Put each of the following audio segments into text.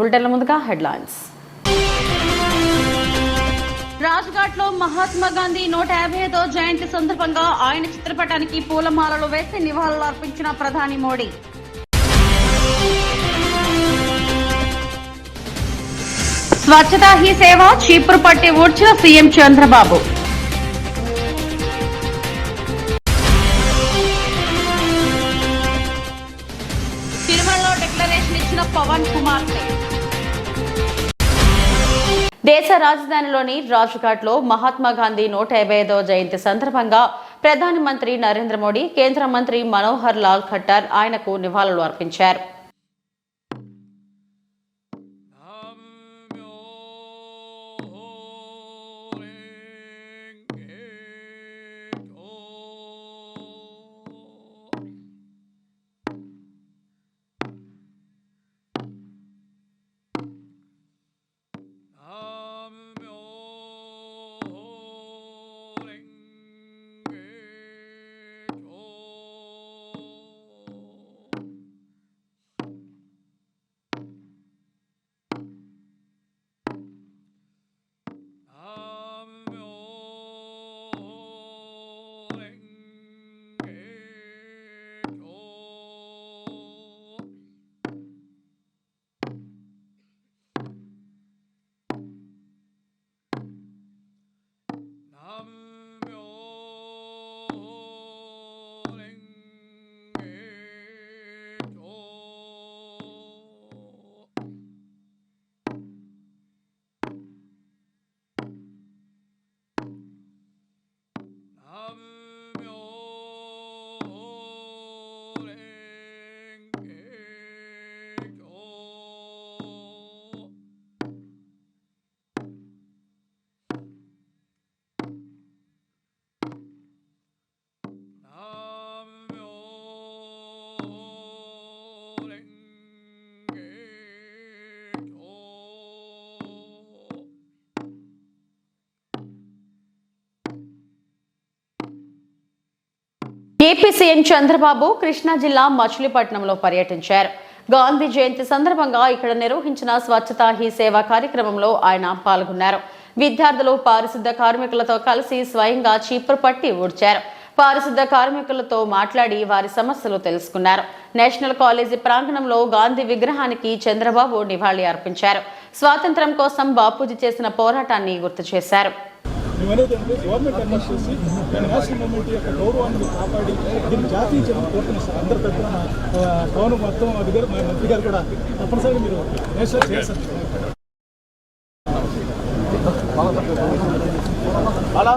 బులెటిన్ల ముందుగా హెడ్లైన్స్. రాజ్ఘాట్లో మహాత్మా గాంధీ 155వ జయంతి సందర్భంగా ఆయన చిత్రపటానికి పూలమాలలు వేసి నివాళులు అర్పించిన ప్రధాని మోడీ. స్వచ్ఛతా హీ సేవ చీపురు పట్టి ఊడ్చిన సీఎం చంద్రబాబు. తిరుమలలో డిక్లరేషన్ ఇచ్చిన పవన్ కుమార్తె. దేశ రాజధానిలోని రాజ్ఘాట్లో మహాత్మా గాంధీ 155వ జయంతి సందర్భంగా ప్రధానమంత్రి నరేంద్ర మోడీ, కేంద్ర మంత్రి మనోహర్ లాల్ ఖట్టర్ ఆయనకు నివాళులు అర్పించారు. ఏపీ సీఎం చంద్రబాబు కృష్ణా జిల్లా మచిలీపట్నంలో పర్యటించారు. గాంధీ జయంతి సందర్భంగా ఇక్కడ నిర్వహించిన స్వచ్ఛతా హీ సేవ కార్యక్రమంలో ఆయన పాల్గొన్నారు. విద్యార్థులు పారిశుద్ధ కార్మికులతో కలిసి స్వయంగా చీపురు పట్టి ఊడ్చారు. పారిశుద్ధ కార్మికులతో మాట్లాడి వారి సమస్యలు తెలుసుకున్నారు. నేషనల్ కాలేజీ ప్రాంగణంలో గాంధీ విగ్రహానికి చంద్రబాబు నివాళి అర్పించారు. స్వాతంత్ర్యం కోసం బాపూజీ చేసిన పోరాటాన్ని గుర్తు చేశారు. మేమనేదంటే గవర్నమెంట్ అరెస్ట్ చేసి నేషనల్ మూవ్మెంట్ యొక్క గౌరవాన్ని కాపాడి దీన్ని జాతీయ చేయడం కోరుతున్నాం సార్. అందరి తరఫున పవన్ మొత్తం అది గారు మా మంత్రి గారు కూడా తప్పనిసరిగా మీరు నేషనల్ చేస్తారు. అలా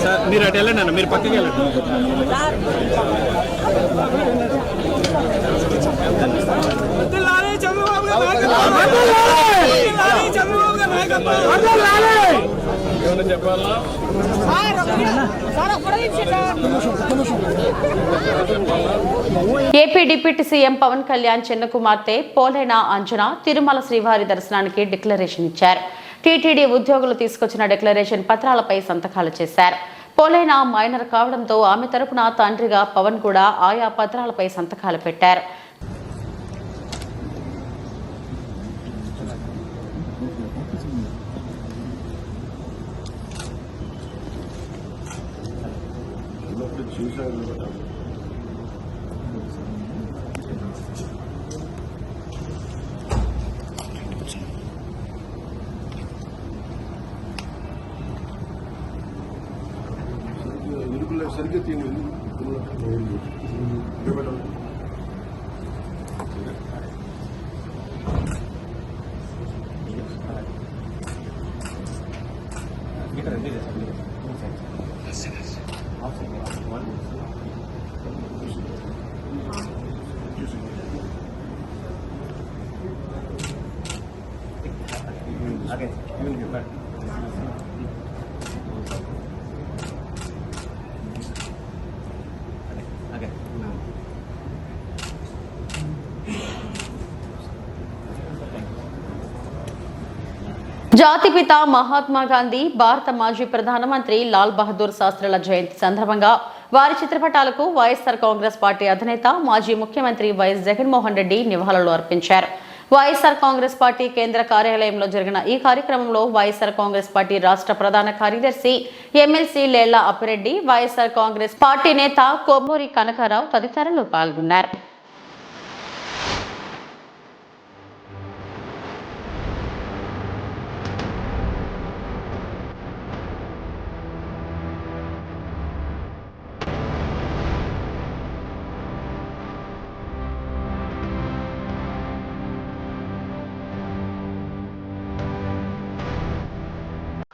సార్ మీరు అటు వెళ్ళండి అన్న, మీరు పక్కకి వెళ్ళండి. చెప్పాలా AP deputy CM Pawan Kalyan చిన్న కుమార్తె పోలైన అంజన తిరుమల శ్రీవారి దర్శనానికి డిక్లరేషన్ ఇచ్చారు. టీటీడీ ఉద్యోగులు తీసుకొచ్చిన డిక్లరేషన్ పత్రాలపై సంతకాలు చేశారు. పోలైన మైనర్ కావడంతో ఆమె తరపున తండ్రిగా పవన్ కూడా ఆయా పత్రాలపై సంతకాలు పెట్టారు. జాతిపిత మహాత్మా గాంధీ, భారత మాజీ ప్రధానమంత్రి లాల్ బహదూర్ శాస్త్రిల జయంతి సందర్భంగా వారి చిత్రపటాలకు వైఎస్ఆర్ కాంగ్రెస్ పార్టీ అధినేత మాజీ ముఖ్యమంత్రి వైఎస్ జగన్మోహన్ రెడ్డి నివాళులు అర్పించారు. వైఎస్ఆర్ కాంగ్రెస్ పార్టీ కేంద్ర కార్యాలయంలో జరిగిన ఈ కార్యక్రమంలో వైఎస్ఆర్ కాంగ్రెస్ పార్టీ రాష్ట్ర ప్రధాన కార్యదర్శి ఎమ్మెల్సీ లేళ్ల అప్పిరెడ్డి, వైఎస్ఆర్ కాంగ్రెస్ పార్టీ నేత కొమ్మూరి కనకారావు తదితరులు పాల్గొన్నారు.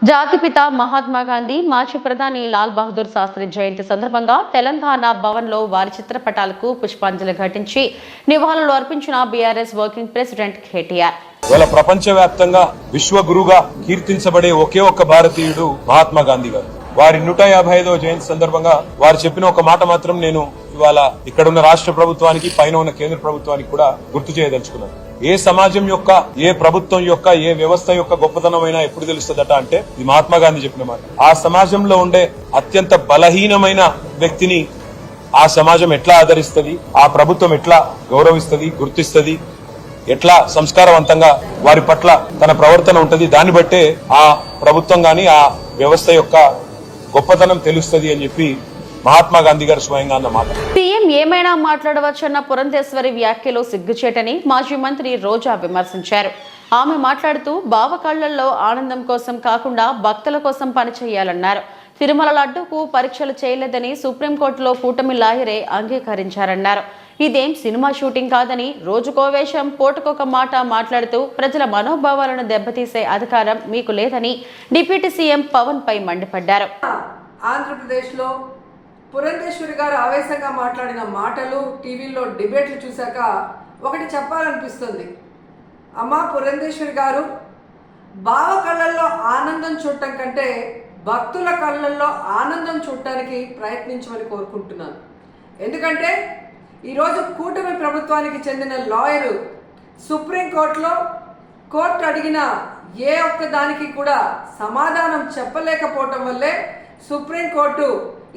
జాతిపిత మహాత్మా గాంధీ, మాజీ ప్రధాని లాల్ బహదూర్ శాస్త్రి జయంతి సందర్భంగా తెలంగాణ భవన్ లో వారి చిత్రపటాలకు పుష్పాంజలి ఘటించి నివాళులు అర్పించిన బీఆర్ఎస్ వర్కింగ్ ప్రెసిడెంట్ కేటీఆర్. ఇవాళ ప్రపంచవ్యాప్తంగా విశ్వగురుగా కీర్తించబడే ఒకే ఒక్క భారతీయుడు మహాత్మా గాంధీ గారు. వారి 155వ జయంతి సందర్భంగా వారు చెప్పిన ఒక మాట మాత్రం నేను ఇవాళ ఇక్కడున్న రాష్ట్ర ప్రభుత్వానికి, పైన ఉన్న కేంద్ర ప్రభుత్వానికి కూడా గుర్తు చేయదలుచుకున్నాను. ఏ సమాజం యొక్క, ఏ ప్రభుత్వం యొక్క, ఏ వ్యవస్థ యొక్క గొప్పతనమైనా ఎప్పుడు తెలుస్తుందట అంటే ఇది మహాత్మా గాంధీ చెప్పిన మాట. ఆ సమాజంలో ఉండే అత్యంత బలహీనమైన వ్యక్తిని ఆ సమాజం ఎట్లా ఆదరిస్తుంది, ఆ ప్రభుత్వం ఎట్లా గౌరవిస్తుంది, గుర్తిస్తుంది, ఎట్లా సంస్కారవంతంగా వారి పట్ల తన ప్రవర్తన ఉంటది, దాన్ని బట్టే ఆ ప్రభుత్వం గాని ఆ వ్యవస్థ యొక్క గొప్పతనం తెలుస్తుంది అని చెప్పి మహాత్మా గాంధీ గారు స్వయంగా అన్న మాట. సీఎం ఏమైనా మాట్లాడవచ్చన్న పురంధేశ్వరి వ్యాఖ్యలు సిగ్గుచేటని మాజీ మంత్రి రోజా విమర్శించారు. ఆమె మాట్లాడుతూ బావ కళ్లల్లో ఆనందం కోసం కాకుండా భక్తుల కోసం పనిచేయాలన్నారు. తిరుమల లడ్డూకు పరీక్షలు చేయలేదని సుప్రీంకోర్టులో కూటమి లాయరే అంగీకరించారన్నారు. ఇదేం సినిమా షూటింగ్ కాదని, రోజుకో వేషం పూటకొక మాట మాట్లాడుతూ ప్రజల మనోభావాలను దెబ్బతీసే అధికారం మీకు లేదని డిప్యూటీ సీఎం పవన్ పై మండిపడ్డారు. ఆంధ్రప్రదేశ్లో పురంధేశ్వరి గారు ఆవేశంగా మాట్లాడిన మాటలు, టీవీలో డిబేట్లు చూశాక ఒకటి చెప్పాలనిపిస్తుంది. అమ్మా పురంధేశ్వరి గారు, బావ కళ్ళల్లో ఆనందం చూడటం కంటే భక్తుల కళ్ళల్లో ఆనందం చూడటానికి ప్రయత్నించమని కోరుకుంటున్నాను. ఎందుకంటే ఈరోజు కూటమి ప్రభుత్వానికి చెందిన లాయరు సుప్రీంకోర్టులో కోర్టు అడిగిన ఏ ఒక్క దానికి కూడా సమాధానం చెప్పలేకపోవటం వల్లే సుప్రీంకోర్టు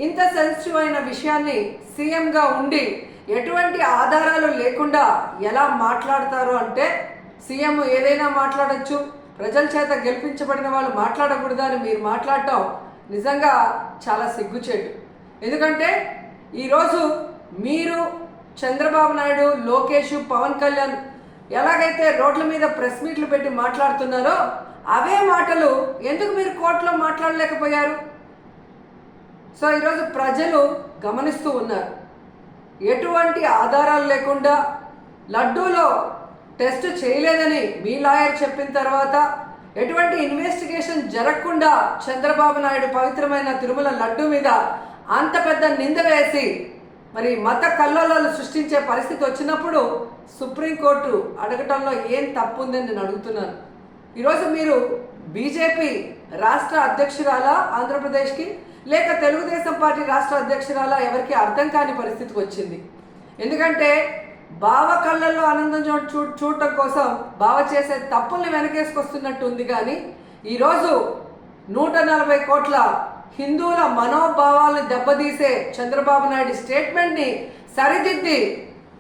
ఇంత సెన్సిటివ్ అయిన విషయాన్ని సీఎంగా ఉండి ఎటువంటి ఆధారాలు లేకుండా ఎలా మాట్లాడతారు అంటే, సీఎం ఏదైనా మాట్లాడచ్చు, ప్రజల చేత గెలిపించబడిన వాళ్ళు మాట్లాడకూడదు అని మీరు మాట్లాడటం నిజంగా చాలా సిగ్గుచేటు. ఎందుకంటే ఈరోజు మీరు చంద్రబాబు నాయుడు, లోకేష్, పవన్ కళ్యాణ్ ఎలాగైతే రోడ్ల మీద ప్రెస్ మీట్లు పెట్టి మాట్లాడుతున్నారో అవే మాటలు ఎందుకు మీరు కోర్టులో మాట్లాడలేకపోయారు? సో ఈరోజు ప్రజలు గమనిస్తూ ఉన్నారు. ఎటువంటి ఆధారాలు లేకుండా లడ్డూలో టెస్ట్ చేయలేదని మీ లాయర్ చెప్పిన తర్వాత, ఎటువంటి ఇన్వెస్టిగేషన్ జరగకుండా చంద్రబాబు నాయుడు పవిత్రమైన తిరుమల లడ్డూ మీద అంత పెద్ద నింద వేసి మరి మత కల్లోలాలు సృష్టించే పరిస్థితి వచ్చినప్పుడు సుప్రీంకోర్టు అడగటంలో ఏం తప్పు ఉందని నేను అడుగుతున్నాను. ఈరోజు మీరు బీజేపీ రాష్ట్ర అధ్యక్షురాలా ఆంధ్రప్రదేశ్కి, లేక తెలుగుదేశం పార్టీ రాష్ట్ర అధ్యక్షురాలా, ఎవరికి అర్థం కాని పరిస్థితికి వచ్చింది. ఎందుకంటే బావ కళ్ళల్లో ఆనందం చూడటం కోసం బావ చేసే తప్పుల్ని వెనకేసుకొస్తున్నట్టు ఉంది. కానీ ఈరోజు 140 కోట్ల హిందువుల మనోభావాలను దెబ్బతీసే చంద్రబాబు నాయుడు స్టేట్మెంట్ని సరిదిద్ది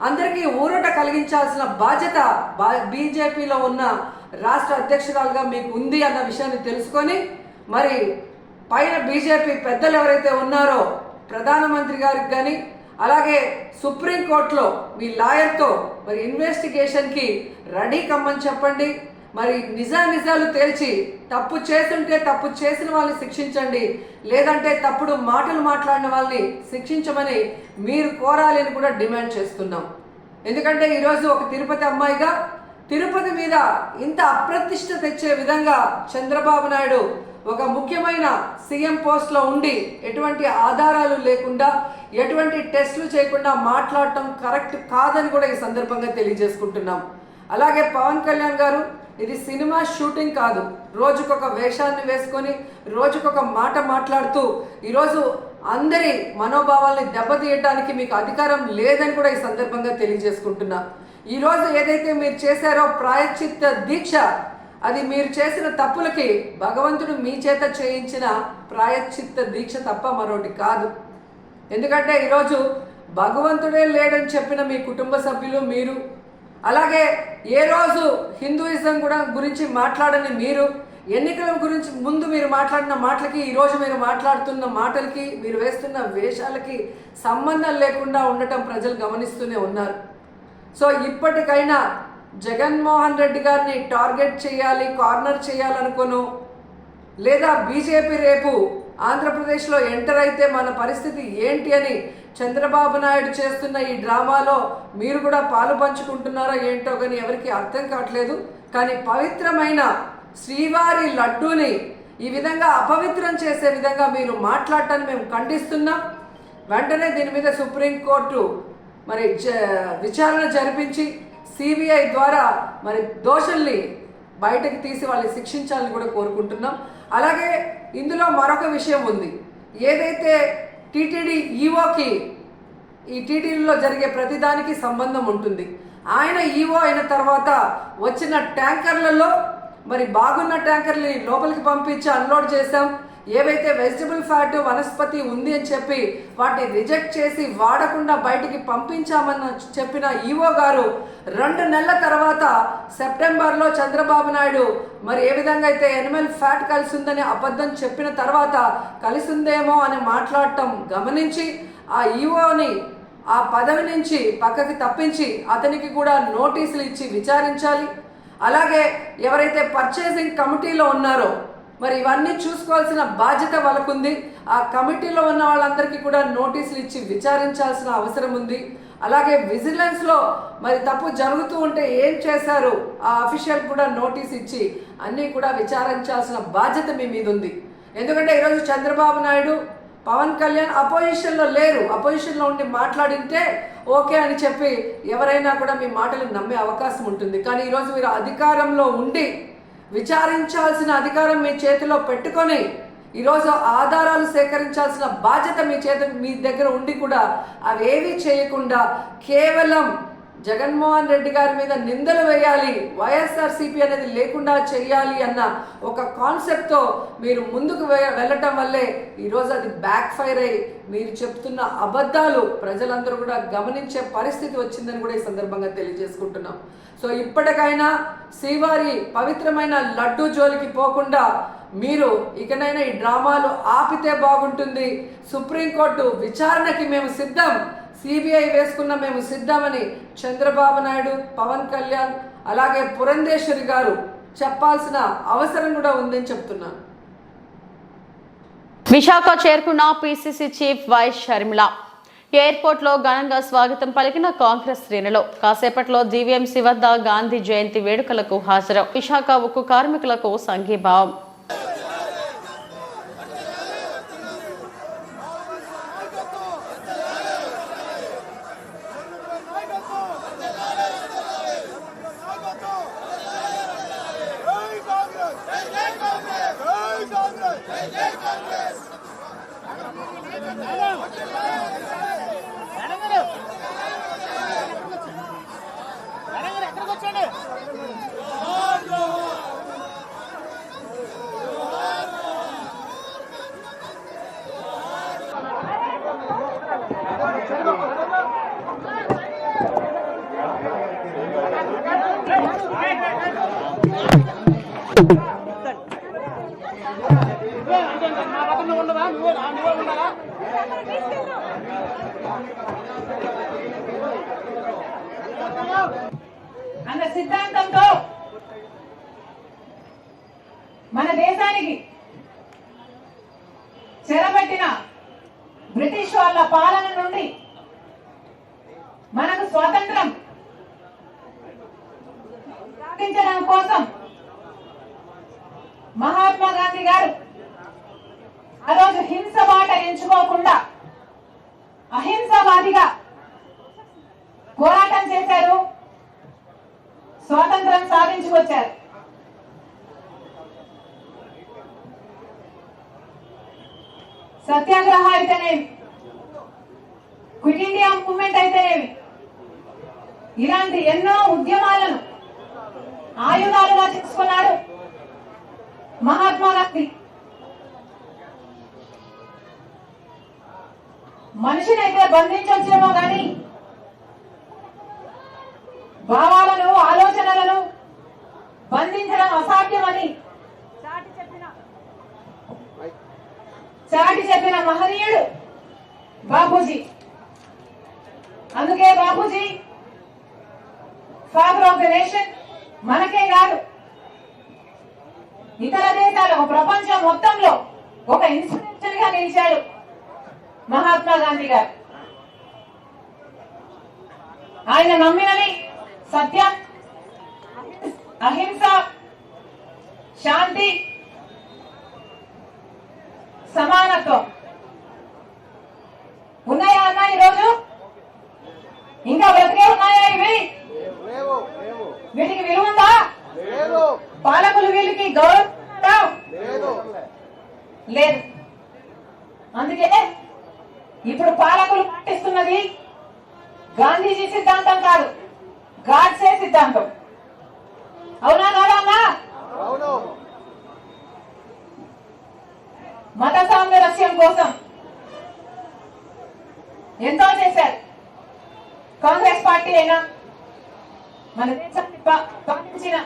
అందరికీ ఊరట కలిగించాల్సిన బాధ్యత బీజేపీలో ఉన్న రాష్ట్ర అధ్యక్షురాలుగా మీకు ఉంది అన్న విషయాన్ని తెలుసుకొని, మరి పైన బీజేపీ పెద్దలు ఎవరైతే ఉన్నారో ప్రధానమంత్రి గారికి కానీ, అలాగే సుప్రీంకోర్టులో మీ లాయర్తో మరి ఇన్వెస్టిగేషన్కి రెడీ కమ్మని చెప్పండి. మరి నిజాలు తేల్చి తప్పు చేస్తుంటే తప్పు చేసిన వాళ్ళని శిక్షించండి, లేదంటే తప్పుడు మాటలు మాట్లాడిన వాళ్ళని శిక్షించమని మీరు కోరాలని కూడా డిమాండ్ చేస్తున్నాం. ఎందుకంటే ఈరోజు ఒక తిరుపతి అమ్మాయిగా తిరుపతి మీద ఇంత అప్రతిష్ట తెచ్చే విధంగా చంద్రబాబు నాయుడు ఒక ముఖ్యమైన సీఎం పోస్ట్లో ఉండి ఎటువంటి ఆధారాలు లేకుండా, ఎటువంటి టెస్టులు చేయకుండా మాట్లాడటం కరెక్ట్ కాదని కూడా ఈ సందర్భంగా తెలియజేసుకుంటున్నాం. అలాగే పవన్ కళ్యాణ్ గారు, ఇది సినిమా షూటింగ్ కాదు. రోజుకొక వేషాన్ని వేసుకొని రోజుకొక మాట మాట్లాడుతూ ఈరోజు అందరి మనోభావాల్ని దెబ్బతీయటానికి మీకు అధికారం లేదని కూడా ఈ సందర్భంగా తెలియజేసుకుంటున్నా. ఈరోజు ఏదైతే మీరు చేశారో ప్రాయశ్చిత్త దీక్ష, అది మీరు చేసిన తప్పులకి భగవంతుడు మీ చేత చేయించిన ప్రాయశ్చిత్త దీక్ష తప్ప మరొకటి కాదు. ఎందుకంటే ఈరోజు భగవంతుడే లేడని చెప్పిన మీ కుటుంబ సభ్యులు, మీరు, అలాగే ఏ రోజు హిందూయిజం కూడా గురించి మాట్లాడని మీరు, ఎన్నికల గురించి ముందు మీరు మాట్లాడిన మాటలకి ఈరోజు మీరు మాట్లాడుతున్న మాటలకి, మీరు వేస్తున్న వేషాలకి సంబంధం లేకుండా ఉండటం ప్రజలు గమనిస్తూనే ఉన్నారు. సో ఇప్పటికైనా జగన్మోహన్ రెడ్డి గారిని టార్గెట్ చేయాలి, కార్నర్ చేయాలనుకోను, లేదా బీజేపీ రేపు ఆంధ్రప్రదేశ్లో ఎంటర్ అయితే మన పరిస్థితి ఏంటి అని చంద్రబాబు నాయుడు చేస్తున్న ఈ డ్రామాలో మీరు కూడా పాలు పంచుకుంటున్నారో ఏంటో కానీ ఎవరికి అర్థం కావట్లేదు. కానీ పవిత్రమైన శ్రీవారి లడ్డూని ఈ విధంగా అపవిత్రం చేసే విధంగా మీరు మాట్లాడటాన్ని మేము ఖండిస్తున్నాం. వెంటనే దీని మీద సుప్రీంకోర్టు మరి విచారణ జరిపించి సిబిఐ ద్వారా మరి దోషుల్ని బయటకు తీసి వాళ్ళని శిక్షించాలని కూడా కోరుకుంటున్నాం. అలాగే ఇందులో మరొక విషయం ఉంది. ఏదైతే టీటీడీ ఈఓకి ఈ టీటీడీలో జరిగే ప్రతిదానికి సంబంధం ఉంటుంది. ఆయన ఈఓ అయిన తర్వాత వచ్చిన ట్యాంకర్లలో మరి బాగున్న ట్యాంకర్ని లోపలికి పంపించి అన్లోడ్ చేశాం. ఏవైతే వెజిటబుల్ ఫ్యాట్ వనస్పతి ఉంది అని చెప్పి వాటిని రిజెక్ట్ చేసి వాడకుండా బయటికి పంపించామని చెప్పిన ఈఓ గారు 2 నెలల తర్వాత సెప్టెంబర్లో చంద్రబాబు నాయుడు మరి ఏ విధంగా అయితే ఎనిమల్ ఫ్యాట్ కలిసి ఉందని అబద్ధం చెప్పిన తర్వాత కలిసి ఉందేమో అని మాట్లాడటం గమనించి ఆ ఈఓని ఆ పదవి నుంచి పక్కకి తప్పించి అతనికి కూడా నోటీసులు ఇచ్చి విచారించాలి. అలాగే ఎవరైతే పర్చేసింగ్ కమిటీలో ఉన్నారో మరి ఇవన్నీ చూసుకోవాల్సిన బాధ్యత వాళ్ళకుంది. ఆ కమిటీలో ఉన్న వాళ్ళందరికీ కూడా నోటీసులు ఇచ్చి విచారించాల్సిన అవసరం ఉంది. అలాగే విజిలెన్స్లో మరి తప్పు జరుగుతూ ఉంటే ఏం చేశారు ఆ అఫీషియల్ కూడా నోటీస్ ఇచ్చి అన్నీ కూడా విచారించాల్సిన బాధ్యత మీ మీద ఉంది. ఎందుకంటే ఈరోజు చంద్రబాబు నాయుడు, పవన్ కళ్యాణ్ అపోజిషన్లో లేరు. అపోజిషన్లో ఉండి మాట్లాడింటే ఓకే అని చెప్పి ఎవరైనా కూడా మీ మాటలు నమ్మే అవకాశం ఉంటుంది. కానీ ఈరోజు మీరు అధికారంలో ఉండి విచారించాల్సిన అధికారం మీ చేతిలో పెట్టుకొని ఈరోజు ఆధారాలు సేకరించాల్సిన బాధ్యత మీ దగ్గర ఉండి కూడా అవేవి చేయకుండా కేవలం జగన్మోహన్ రెడ్డి గారి మీద నిందలు వేయాలి, వైఎస్ఆర్సీపీ అనేది లేకుండా చేయాలి అన్న ఒక కాన్సెప్ట్తో మీరు ముందుకు వెళ్ళటం వల్లే ఈరోజు అది బ్యాక్ ఫైర్ అయ్యి మీరు చెప్తున్న అబద్ధాలు ప్రజలందరూ కూడా గమనించే పరిస్థితి వచ్చిందని కూడా ఈ సందర్భంగా తెలియజేసుకుంటున్నాం. సో ఇప్పటికైనా శ్రీవారి పవిత్రమైన లడ్డూ జోలికి పోకుండా మీరు ఇకనైనా ఈ డ్రామాలు ఆపితే బాగుంటుంది. సుప్రీంకోర్టు విచారణకి మేము సిద్ధం, సిబిఐ వేసుకున్న మేము సిద్ధమని చంద్రబాబు నాయుడు, పవన్ కళ్యాణ్ అలాగే పురంధేశ్వరి గారు చెప్పాల్సిన అవసరం కూడా ఉందని చెప్తున్నాను. విశాఖ చేరుకున్న PCC chief YS Sharmila airport లో ఘనంగా స్వాగతం పలికిన కాంగ్రెస్ శ్రేణులు. కాసేపట్లో జీవీఎంసీ వద్ద గాంధీ జయంతి వేడుకలకు హాజరు. విశాఖ ఉక్కు కార్మికులకు సంఘీభావం. అన్న సిద్ధాంతంతో మన దేశానికి చెరబట్టిన బ్రిటిష్ వాళ్ళ పాలన నుండి మనకు స్వాతంత్రం సాధించడం కోసం మహాత్మా గాంధీ గారు ఆ రోజు హింస బాట ఎంచుకోకుండా అహింసావాదిగా పోరాటం చేశారు, స్వాతంత్రం సాధించుకొచ్చారు. సత్యాగ్రహ అయితేనేమి, క్విట్ ఇండియా మూవ్మెంట్ అయితేనేమి, ఇలాంటి ఎన్నో ఉద్యమాలను ఆయుధాలుగా చేసుకున్నాడు మహాత్మా గాంధీ. మనిషినైతే బంధించొచ్చేమో గాని భావాలను, ఆలోచనలను బంధించడం అసాధ్యమని చాటి చెప్పిన మహనీయుడు బాపూజీ. అందుకే Bapuji father of the nation మనకే కాదు ఇతర దేశాలకు, ప్రపంచం మొత్తంలో ఒక ఇన్స్పిరేషన్ గా నిలిచాడు మహాత్మా గాంధీ గారు. ఆయన నమ్మినవి సత్యం, అహింస, శాంతి, సమానత్వం. ఉన్నాయా అన్నా ఈరోజు? ఇంకా బ్రతికే ఉన్నాయా ఇవి? వీటికి విలువ ఉందా? పాలకులు వీళ్ళకి గౌరవం లేదు. అందుకే ఇప్పుడు పాలకులు పాటిస్తున్నది గాంధీజీ సిద్ధాంతం కాదు, గాడ్సే సిద్ధాంతం. అవునా కాదా అన్నా? కోసం ఎంతో చేశారు. కాంగ్రెస్ పార్టీ అయినా మన దేశాన్ని పాలించిన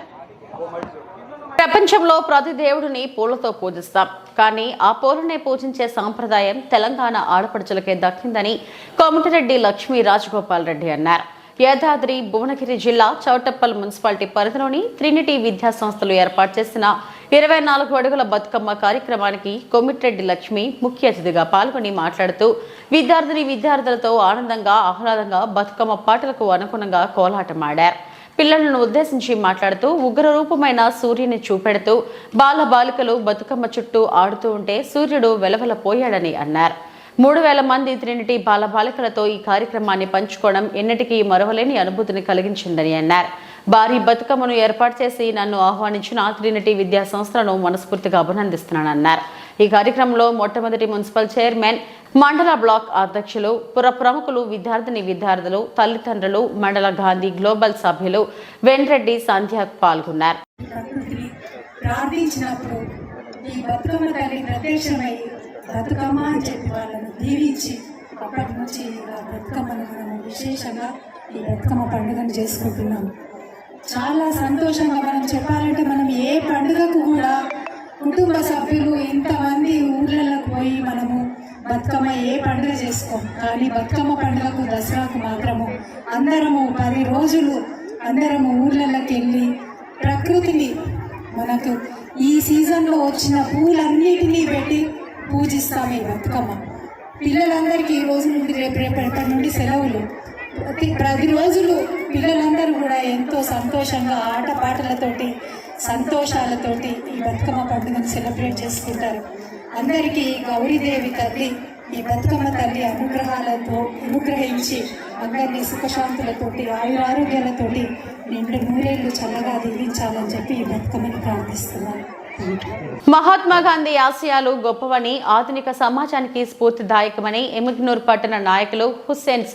ప్రపంచంలో ప్రతి దేవుడిని పూలతో పూజిస్తాం, కానీ ఆ పూలనే పూజించే సాంప్రదాయం తెలంగాణ ఆడపడుచులకే దక్కిందని కోమటిరెడ్డి లక్ష్మీ రాజగోపాల్ రెడ్డి అన్నారు. యాదాద్రి భువనగిరి జిల్లా చౌటప్పల్ మున్సిపాలిటీ పరిధిలోని ట్రినిటీ విద్యా సంస్థలు ఏర్పాటు చేసిన 24 అడుగుల బతుకమ్మ కార్యక్రమానికి కోమటిరెడ్డి లక్ష్మి ముఖ్య అతిథిగా పాల్గొని మాట్లాడుతూ విద్యార్థులతో ఆనందంగా ఆహ్లాదంగా బతుకమ్మ పాటలకు అనుగుణంగా కోలాటమాడారు. పిల్లలను ఉద్దేశించి మాట్లాడుతూ ఉగ్ర రూపమైన సూర్యుని చూపెడుతూ బాలబాలికలు బతుకమ్మ చుట్టూ ఆడుతూ ఉంటే సూర్యుడు వెలవెలపోయాడని అన్నారు. 3000 మంది ట్రినిటీ బాలబాలికలతో ఈ కార్యక్రమాన్ని పంచుకోవడం ఎన్నటికీ మరవలేని అనుభూతిని కలిగించిందని అన్నారు. భారీ బతుకమ్మను ఏర్పాటు చేసి నన్ను ఆహ్వానించిన ట్రినిటీ విద్యా సంస్థలను మనస్ఫూర్తిగా అభినందిస్తున్నానన్నారు. ఈ కార్యక్రమంలో మొట్టమొదటి మున్సిపల్ చైర్మన్, మండల బ్లాక్ అధ్యక్షులు, పుర ప్రముఖులు, విద్యార్థులు, తల్లిదండ్రులు, మండల గాంధీ గ్లోబల్ సభ్యులు వెండ్రెడ్డి సంధ్య పాల్గొన్నారు. ప్రార్థించినప్పుడు ఈ బతుకమ్మ తల్లి ప్రత్యక్షమై బతుకమ్మ అని చెప్పి వాళ్ళను దీవించి అప్పటి నుంచి బతుకమ్మను మనం విశేషంగా ఈ బతుకమ్మ పండుగను చేసుకుంటున్నాం. చాలా సంతోషంగా మనం చెప్పాలంటే మనం ఏ పండుగకు కూడా కుటుంబ సభ్యులు ఇంతమంది ఊర్లలోకి పోయి మనము బతుకమ్మ ఏ పండుగ చేసుకోం, కానీ బతుకమ్మ పండుగకు దసరాకు మాత్రము అందరము 10 రోజులు అందరము ఊర్లలోకి వెళ్ళి ప్రకృతిని మనకు ఈ సీజన్లో వచ్చిన పూలన్నిటినీ పెట్టి పూజిస్తాం. ఈ బతుకమ్మ పిల్లలందరికీ ఈ రోజు నుండి రేపటి నుండి సెలవులు. ప్రతి రోజులు పిల్లలందరూ కూడా ఎంతో సంతోషంగా ఆటపాటలతోటి సంతోషాలతోటి ఈ బతుకమ్మ పండుగను సెలబ్రేట్ చేసుకుంటారు. అందరికీ గౌరీదేవి తల్లి ఈ బతుకమ్మ తల్లి అనుగ్రహించి అందరినీ సుఖశాంతులతోటి ఆయురారోగ్యాలతోటి నిండు నూరేళ్లు చల్లగా దీవించాలని చెప్పి ఈ బతుకమ్మని ప్రార్థిస్తున్నాను. మహాత్మా గాంధీ ఆశయాలు గొప్పవని, ఆధునిక సమాజానికి స్ఫూర్తిదాయకమని ఎమ్మిగ్నూర్ పట్టణ నాయకులు హుస్సేన్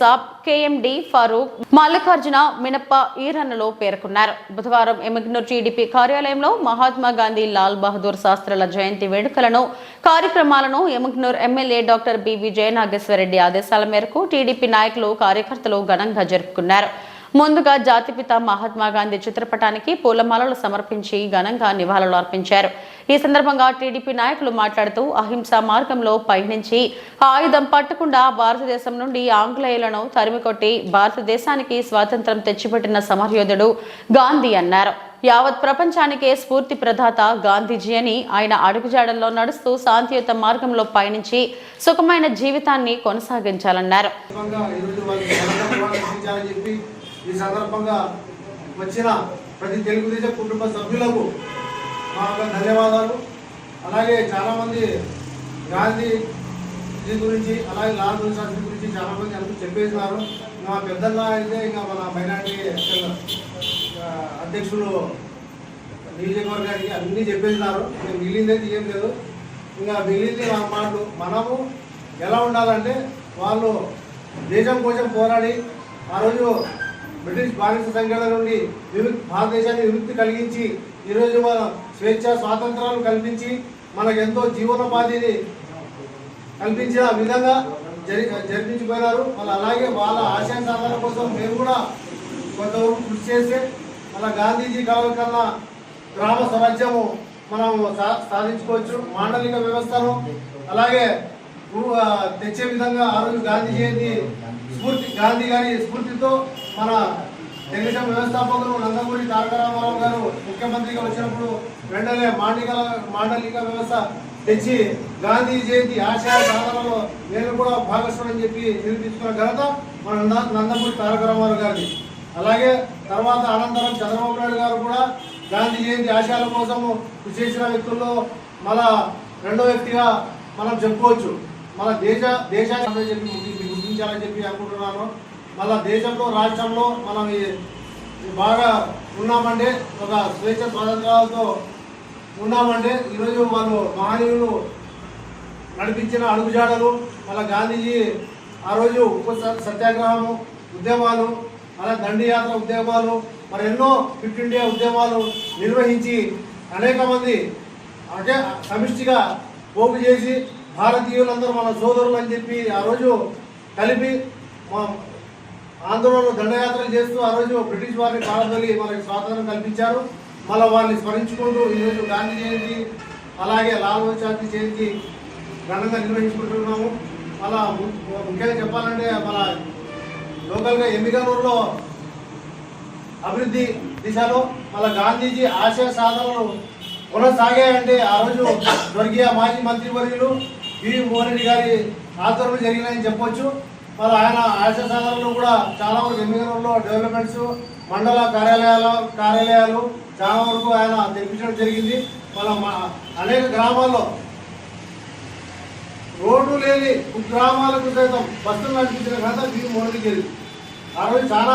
సాబ్, కేఎండి ఫారూక్, మల్లికార్జున మినప్ప ఈరన్నలో పేర్కొన్నారు. బుధవారం ఎమ్మిగ్నూర్ టీడీపీ కార్యాలయంలో మహాత్మా గాంధీ, లాల్ బహదూర్ శాస్త్రుల జయంతి వేడుకలను, కార్యక్రమాలను Emmiganur MLA doctor B V Jayanageswara Reddy ఆదేశాల మేరకు టీడీపీ నాయకులు, కార్యకర్తలు ఘనంగా జరుపుకున్నారు. ముందుగా జాతిపిత మహాత్మా గాంధీ చిత్రపటానికి పూలమాలలు సమర్పించి ఘనంగా నివాళులు అర్పించారు. ఈ సందర్భంగా టీడీపీ నాయకులు మాట్లాడుతూ అహింసా మార్గంలో పయనించి ఆయుధం పట్టకుండా భారతదేశం నుండి ఆంగ్లేయులను తరిమికొట్టి భారతదేశానికి స్వాతంత్రం తెచ్చిపెట్టిన సమరయోధుడు గాంధీ అన్నారు. యావత్ ప్రపంచానికే స్ఫూర్తి ప్రదాత గాంధీజీ అని, ఆయన అడుగుజాడల్లో నడుస్తూ శాంతియుత మార్గంలో పయనించి సుఖమైన జీవితాన్ని కొనసాగించాలన్నారు. ఈ సందర్భంగా వచ్చిన ప్రతి తెలుగుదేశం కుటుంబ సభ్యులకు మా ధన్యవాదాలు. అలాగే చాలామంది గాంధీజీ గురించి, అలాగే లాల్ బహదూర్ శాస్త్రి గురించి చాలామంది అందరూ చెప్పేసినారు. మా పెద్దన్న అయితే ఇంకా మన మైనార్టీ అధ్యక్షులు నియోజకవర్గానికి అన్నీ చెప్పేసినారు. ఇంకా మిగిలిందైతే ఏం లేదు. ఇంకా మిగిలింది మా మాటలు. మనము ఎలా ఉండాలంటే, వాళ్ళు దేశం కోసం పోరాడి ఆ రోజు బ్రిటిష్ బానిస సంఖ్యల నుండి భారతదేశాన్ని విముక్తి కలిగించి ఈరోజు మన స్వేచ్ఛ స్వాతంత్రాలు కల్పించి మనకెంతో జీవనోపాధిని కల్పించిన విధంగా జరిపించిపోయినారు. వాళ్ళు అలాగే వాళ్ళ ఆశయ సాధన కోసం మేము కూడా కొంతవరకు కృషి చేస్తే మన గాంధీజీ కళల కన్నా గ్రామ స్వరాజ్యము మనం సాధించుకోవచ్చు. మాండలిక వ్యవస్థను అలాగే తెచ్చే విధంగా ఆ రోజు గాంధీ జయంతి గాంధీ గారి స్ఫూర్తితో మన తెలుగుదేశం వ్యవస్థాపకులు నందమూరి తారక రామారావు గారు ముఖ్యమంత్రిగా వచ్చినప్పుడు వెంటనే మాండలిక వ్యవస్థ తెచ్చి గాంధీ జయంతి ఆశయ సాధనలో నేను కూడా భాగస్వామని చెప్పి నిరూపించుకున్న ఘనత మన నందమూరి తారక రామారావు గారిది. అలాగే తర్వాత అనంతరం చంద్రబాబు నాయుడు గారు కూడా గాంధీ జయంతి ఆశయాల కోసము కృషి చేసిన వ్యక్తుల్లో మన రెండో వ్యక్తిగా మనం చెప్పుకోవచ్చు. మన దేశాన్ని చెప్పి గుర్తించాలని చెప్పి అనుకుంటున్నాను. మళ్ళా దేశంలో, రాష్ట్రంలో మనం బాగా ఉన్నామంటే, ఒక స్వేచ్ఛ స్వాతంత్రాలతో ఉన్నామంటే ఈరోజు వాళ్ళు మహనీయులు నడిపించిన అడుగుజాడలు, మళ్ళీ గాంధీజీ ఆ రోజు ఉప్పు సత్యాగ్రహము ఉద్యమాలు, అలా దండియాత్ర ఉద్యమాలు, మరి ఎన్నో క్విట్ ఇండియా ఉద్యమాలు నిర్వహించి అనేక మంది అంటే సమిష్టిగా పోగు చేసి భారతీయులందరూ మన సోదరులు అని చెప్పి ఆ రోజు కలిపి ఆందోళనలు దండయాత్రలు చేస్తూ ఆ రోజు బ్రిటిష్ వారిని పారదొలి మనకి స్వాతంత్రం కల్పించారు. మళ్ళీ వారిని స్మరించుకుంటూ ఈరోజు గాంధీ జయంతి అలాగే లాల్ బహదూర్ శాస్త్రి జయంతి ఘనంగా నిర్వహించుకుంటున్నాము. అలా ముఖ్యంగా చెప్పాలంటే మన లోకల్గా ఎమ్మిగనూరులో అభివృద్ధి దిశలో మళ్ళీ గాంధీజీ ఆశయ సాధనలు కొనసాగాయంటే ఆ రోజు స్వర్గీయ మాజీ మంత్రివర్యులు వివి మోహన్ రెడ్డి గారి ఆధ్వర్యంలో జరిగినాయని చెప్పొచ్చు. మళ్ళీ ఆయన ఆశయ సాధనలు కూడా చాలా వరకు ఎమ్మిగనూరులో డెవలప్మెంట్స్, మండల కార్యాలయాలు చాలా వరకు ఆయన తెప్పించడం జరిగింది. మళ్ళీ అనేక గ్రామాల్లో రోడ్డు లేని గ్రామాలకు సైతం బస్సులు నడిపించిన ఘనత వివి మోహన్ రెడ్డి గారి. ఆ రోజు చాలా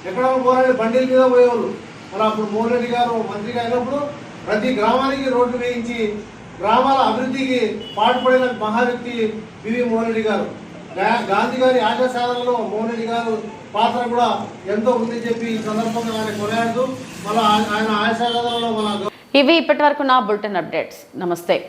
ఎక్కడ పోరాడి బండిల మీద పోయేవాళ్ళు. మరి అప్పుడు మోహన్ రెడ్డి గారు మంత్రిగా అయినప్పుడు ప్రతి గ్రామానికి రోడ్డు వేయించి గ్రామాల అభివృద్ధికి పాటుపడిన మహా వ్యక్తి వివి మోహన్ రెడ్డి గారు. గాంధీ గారి ఆశయ సాధనలో మోహన్ రెడ్డి గారు పాత్ర కూడా ఎంతో ఉందని చెప్పి ఈ సందర్భంగా ఆయన కొనియాడుతూ మళ్ళీ ఆయన ఆశయ సాధనలో ఇవి ఇప్పటి వరకు నా బులెటిన్ అప్డేట్స్. నమస్తే.